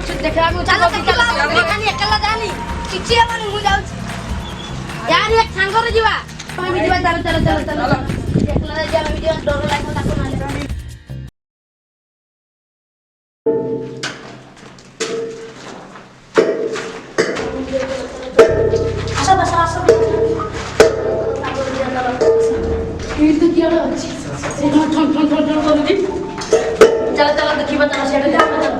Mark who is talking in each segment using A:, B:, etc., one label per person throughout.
A: देखा चलो चलो देखा एकला जानी किछि हमन मु जाउ यार एक सांग रे जीवा हम भी जीवा चलो चलो चलो चलो एकला जा हम भी डर लागो ताको माने आसा बस आसा ये तो क्या अछि से ठन ठन ठन ठन करू चलो चलो देखिबा चलो सेठ जा चलो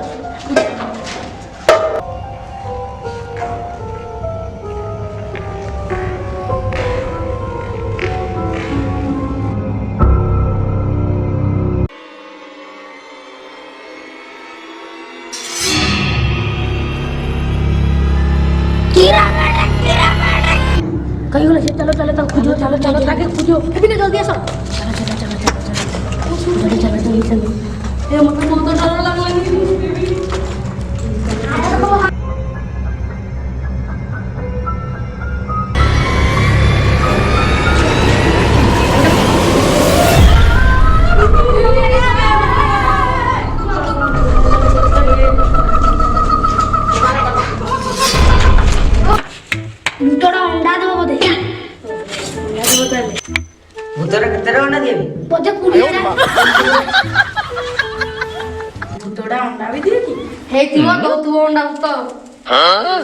A: कहीं होला चलो चलो चलो खोजो चलो चलो ताके खोजो अभी जल्दी आसो चलो चलो चलो चलो चलो जल्दी चलो जल्दी चलो ए मत बहुत डर लागला मुतोड़ा अंडा दो बोदे
B: भूतरा कितने अंडा दिए
A: बोदे कुड़िया मुतोड़ा अंडा भी दिए की हे तिवा दो तू अंडा तो हां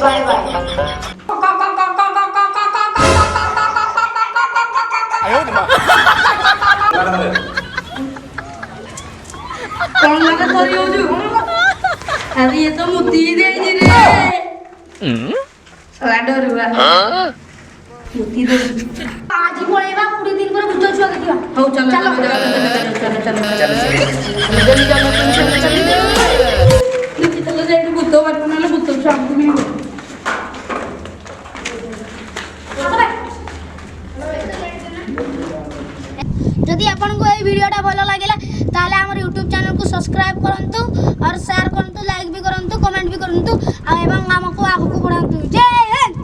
A: बाय बाय कौन लगा तो योजू अरे ये तो मुती दे जी रे साला डर हुआ मुती दे आज ही पळेबा 20 दिन पर भूत छुआ देखिबा हो चलो चलो चलो चलो जल्दी चलो चलो जाई भूत बाटू नले भूत छुआ हमको मिल जदि आपको ये वीडियोटा भल लगे ताले हमर YouTube चैनल को सब्सक्राइब करंतु और शेयर करंतु लाइक भी करंतु कमेंट भी करंतु एवं हमको आगु को बढ़ांतु जय हिंद।